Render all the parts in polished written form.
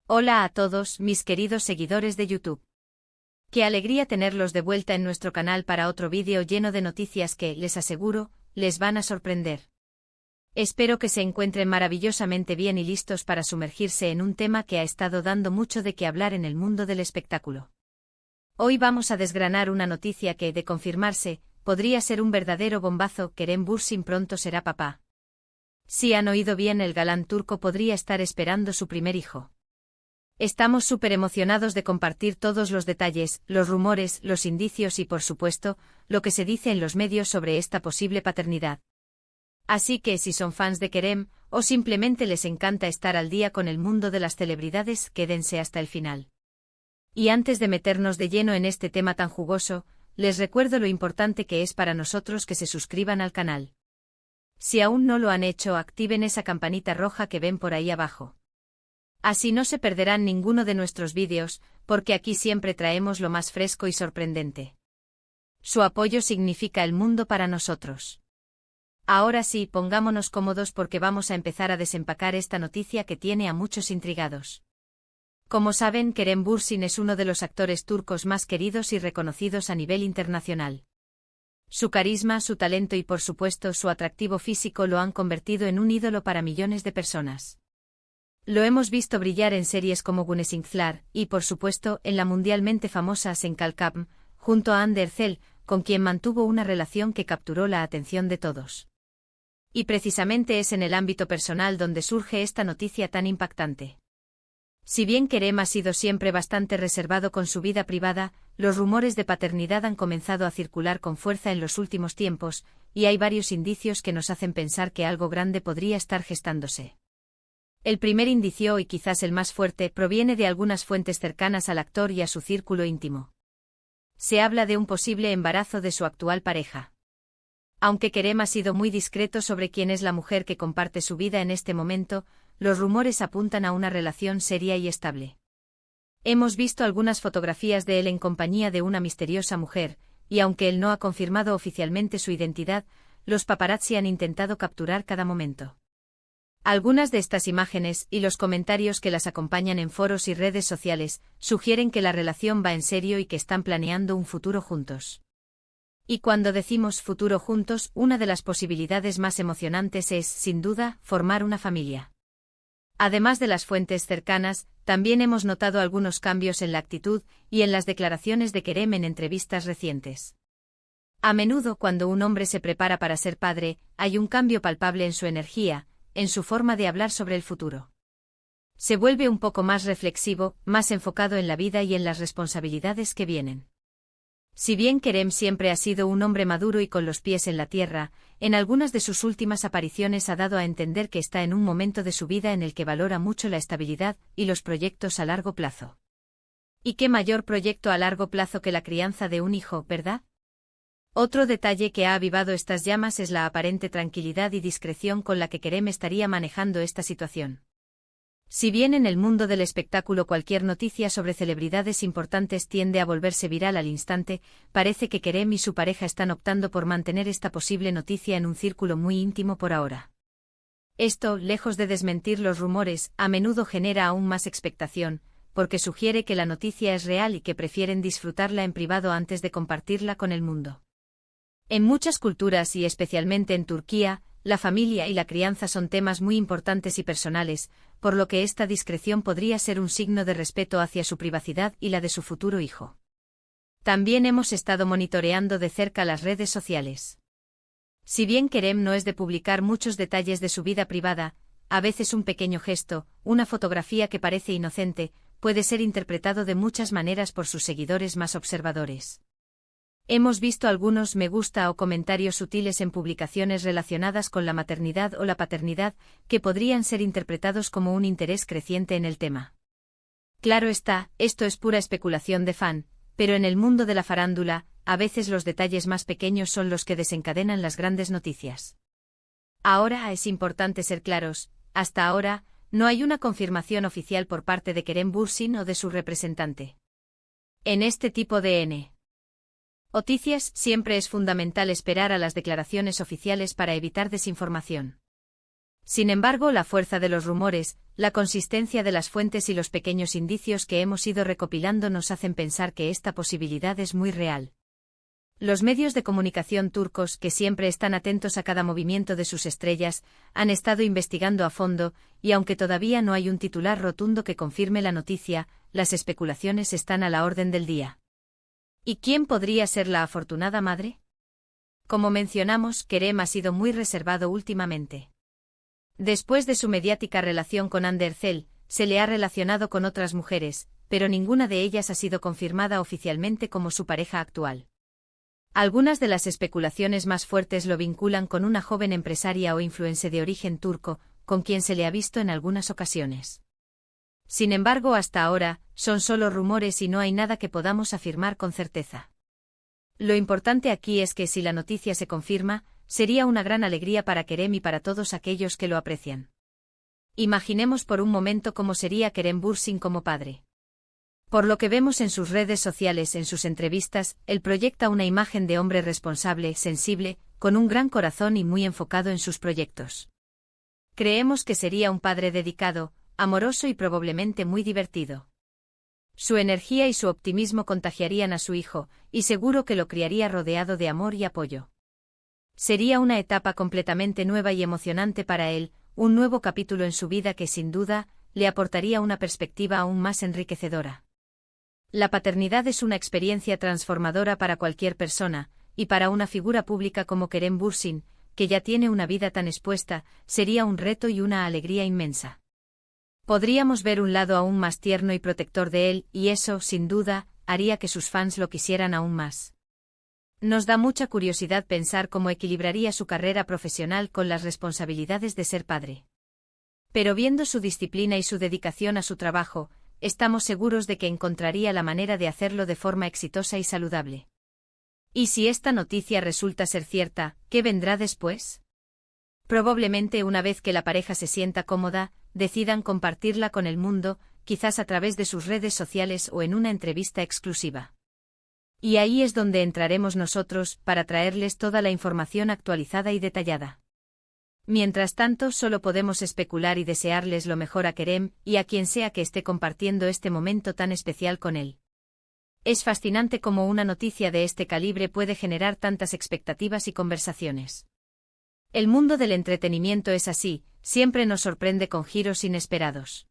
Hola a todos, mis queridos seguidores de YouTube. Qué alegría tenerlos de vuelta en nuestro canal para otro vídeo lleno de noticias que, les aseguro, les van a sorprender. Espero que se encuentren maravillosamente bien y listos para sumergirse en un tema que ha estado dando mucho de qué hablar en el mundo del espectáculo. Hoy vamos a desgranar una noticia que, de confirmarse, podría ser un verdadero bombazo. Kerem Bürsin pronto será papá. Si han oído bien, el galán turco podría estar esperando su primer hijo. Estamos súper emocionados de compartir todos los detalles, los rumores, los indicios y, por supuesto, lo que se dice en los medios sobre esta posible paternidad. Así que si son fans de Kerem, o simplemente les encanta estar al día con el mundo de las celebridades, quédense hasta el final. Y antes de meternos de lleno en este tema tan jugoso, les recuerdo lo importante que es para nosotros que se suscriban al canal. Si aún no lo han hecho, activen esa campanita roja que ven por ahí abajo. Así no se perderán ninguno de nuestros vídeos, porque aquí siempre traemos lo más fresco y sorprendente. Su apoyo significa el mundo para nosotros. Ahora sí, pongámonos cómodos porque vamos a empezar a desempacar esta noticia que tiene a muchos intrigados. Como saben, Kerem Bürsin es uno de los actores turcos más queridos y reconocidos a nivel internacional. Su carisma, su talento y por supuesto su atractivo físico lo han convertido en un ídolo para millones de personas. Lo hemos visto brillar en series como Güneşlikler y, por supuesto, en la mundialmente famosa Sen Kalkam, junto a Hande Erçel, con quien mantuvo una relación que capturó la atención de todos. Y precisamente es en el ámbito personal donde surge esta noticia tan impactante. Si bien Kerem ha sido siempre bastante reservado con su vida privada, los rumores de paternidad han comenzado a circular con fuerza en los últimos tiempos, y hay varios indicios que nos hacen pensar que algo grande podría estar gestándose. El primer indicio, y quizás el más fuerte, proviene de algunas fuentes cercanas al actor y a su círculo íntimo. Se habla de un posible embarazo de su actual pareja. Aunque Kerem ha sido muy discreto sobre quién es la mujer que comparte su vida en este momento, los rumores apuntan a una relación seria y estable. Hemos visto algunas fotografías de él en compañía de una misteriosa mujer, y aunque él no ha confirmado oficialmente su identidad, los paparazzi han intentado capturar cada momento. Algunas de estas imágenes y los comentarios que las acompañan en foros y redes sociales sugieren que la relación va en serio y que están planeando un futuro juntos. Y cuando decimos futuro juntos, una de las posibilidades más emocionantes es, sin duda, formar una familia. Además de las fuentes cercanas, también hemos notado algunos cambios en la actitud y en las declaraciones de Kerem en entrevistas recientes. A menudo, cuando un hombre se prepara para ser padre, hay un cambio palpable en su energía, en su forma de hablar sobre el futuro. Se vuelve un poco más reflexivo, más enfocado en la vida y en las responsabilidades que vienen. Si bien Kerem siempre ha sido un hombre maduro y con los pies en la tierra, en algunas de sus últimas apariciones ha dado a entender que está en un momento de su vida en el que valora mucho la estabilidad y los proyectos a largo plazo. ¿Y qué mayor proyecto a largo plazo que la crianza de un hijo, verdad? Otro detalle que ha avivado estas llamas es la aparente tranquilidad y discreción con la que Kerem estaría manejando esta situación. Si bien en el mundo del espectáculo cualquier noticia sobre celebridades importantes tiende a volverse viral al instante, parece que Kerem y su pareja están optando por mantener esta posible noticia en un círculo muy íntimo por ahora. Esto, lejos de desmentir los rumores, a menudo genera aún más expectación, porque sugiere que la noticia es real y que prefieren disfrutarla en privado antes de compartirla con el mundo. En muchas culturas y especialmente en Turquía, la familia y la crianza son temas muy importantes y personales, por lo que esta discreción podría ser un signo de respeto hacia su privacidad y la de su futuro hijo. También hemos estado monitoreando de cerca las redes sociales. Si bien Kerem no es de publicar muchos detalles de su vida privada, a veces un pequeño gesto, una fotografía que parece inocente, puede ser interpretado de muchas maneras por sus seguidores más observadores. Hemos visto algunos me gusta o comentarios sutiles en publicaciones relacionadas con la maternidad o la paternidad, que podrían ser interpretados como un interés creciente en el tema. Claro está, esto es pura especulación de fan, pero en el mundo de la farándula, a veces los detalles más pequeños son los que desencadenan las grandes noticias. Ahora es importante ser claros, hasta ahora, no hay una confirmación oficial por parte de Kerem Bürsin o de su representante. En este tipo de noticias siempre es fundamental esperar a las declaraciones oficiales para evitar desinformación. Sin embargo, la fuerza de los rumores, la consistencia de las fuentes y los pequeños indicios que hemos ido recopilando nos hacen pensar que esta posibilidad es muy real. Los medios de comunicación turcos, que siempre están atentos a cada movimiento de sus estrellas, han estado investigando a fondo, y aunque todavía no hay un titular rotundo que confirme la noticia, las especulaciones están a la orden del día. ¿Y quién podría ser la afortunada madre? Como mencionamos, Kerem ha sido muy reservado últimamente. Después de su mediática relación con Hande Erçel, se le ha relacionado con otras mujeres, pero ninguna de ellas ha sido confirmada oficialmente como su pareja actual. Algunas de las especulaciones más fuertes lo vinculan con una joven empresaria o influencer de origen turco, con quien se le ha visto en algunas ocasiones. Sin embargo, hasta ahora, son solo rumores y no hay nada que podamos afirmar con certeza. Lo importante aquí es que si la noticia se confirma, sería una gran alegría para Kerem y para todos aquellos que lo aprecian. Imaginemos por un momento cómo sería Kerem Bürsin como padre. Por lo que vemos en sus redes sociales, en sus entrevistas, él proyecta una imagen de hombre responsable, sensible, con un gran corazón y muy enfocado en sus proyectos. Creemos que sería un padre dedicado, amoroso y probablemente muy divertido. Su energía y su optimismo contagiarían a su hijo, y seguro que lo criaría rodeado de amor y apoyo. Sería una etapa completamente nueva y emocionante para él, un nuevo capítulo en su vida que sin duda, le aportaría una perspectiva aún más enriquecedora. La paternidad es una experiencia transformadora para cualquier persona, y para una figura pública como Kerem Bürsin, que ya tiene una vida tan expuesta, sería un reto y una alegría inmensa. Podríamos ver un lado aún más tierno y protector de él, y eso, sin duda, haría que sus fans lo quisieran aún más. Nos da mucha curiosidad pensar cómo equilibraría su carrera profesional con las responsabilidades de ser padre. Pero viendo su disciplina y su dedicación a su trabajo, estamos seguros de que encontraría la manera de hacerlo de forma exitosa y saludable. ¿Y si esta noticia resulta ser cierta, qué vendrá después? Probablemente una vez que la pareja se sienta cómoda, decidan compartirla con el mundo, quizás a través de sus redes sociales o en una entrevista exclusiva. Y ahí es donde entraremos nosotros, para traerles toda la información actualizada y detallada. Mientras tanto, solo podemos especular y desearles lo mejor a Kerem, y a quien sea que esté compartiendo este momento tan especial con él. Es fascinante cómo una noticia de este calibre puede generar tantas expectativas y conversaciones. El mundo del entretenimiento es así, siempre nos sorprende con giros inesperados.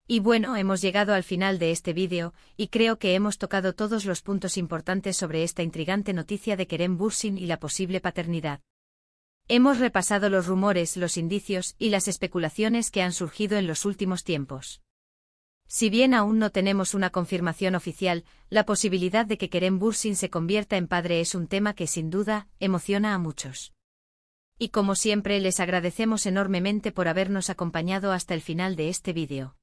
Y bueno, hemos llegado al final de este vídeo, y creo que hemos tocado todos los puntos importantes sobre esta intrigante noticia de Kerem Bürsin y la posible paternidad. Hemos repasado los rumores, los indicios y las especulaciones que han surgido en los últimos tiempos. Si bien aún no tenemos una confirmación oficial, la posibilidad de que Kerem Bürsin se convierta en padre es un tema que sin duda emociona a muchos. Y como siempre les agradecemos enormemente por habernos acompañado hasta el final de este vídeo.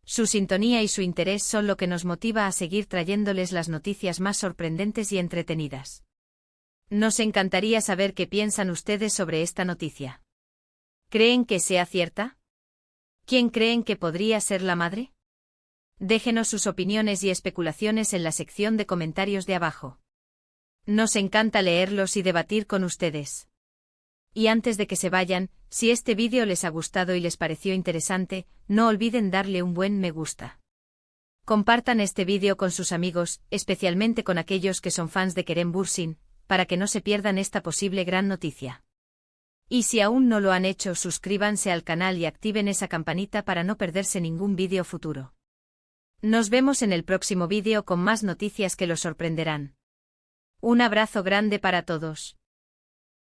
Su sintonía y su interés son lo que nos motiva a seguir trayéndoles las noticias más sorprendentes y entretenidas. Nos encantaría saber qué piensan ustedes sobre esta noticia. ¿Creen que sea cierta? ¿Quién creen que podría ser la madre? Déjenos sus opiniones y especulaciones en la sección de comentarios de abajo. Nos encanta leerlos y debatir con ustedes. Y antes de que se vayan, si este vídeo les ha gustado y les pareció interesante, no olviden darle un buen me gusta. Compartan este vídeo con sus amigos, especialmente con aquellos que son fans de Kerem Bürsin, para que no se pierdan esta posible gran noticia. Y si aún no lo han hecho, suscríbanse al canal y activen esa campanita para no perderse ningún vídeo futuro. Nos vemos en el próximo vídeo con más noticias que los sorprenderán. Un abrazo grande para todos.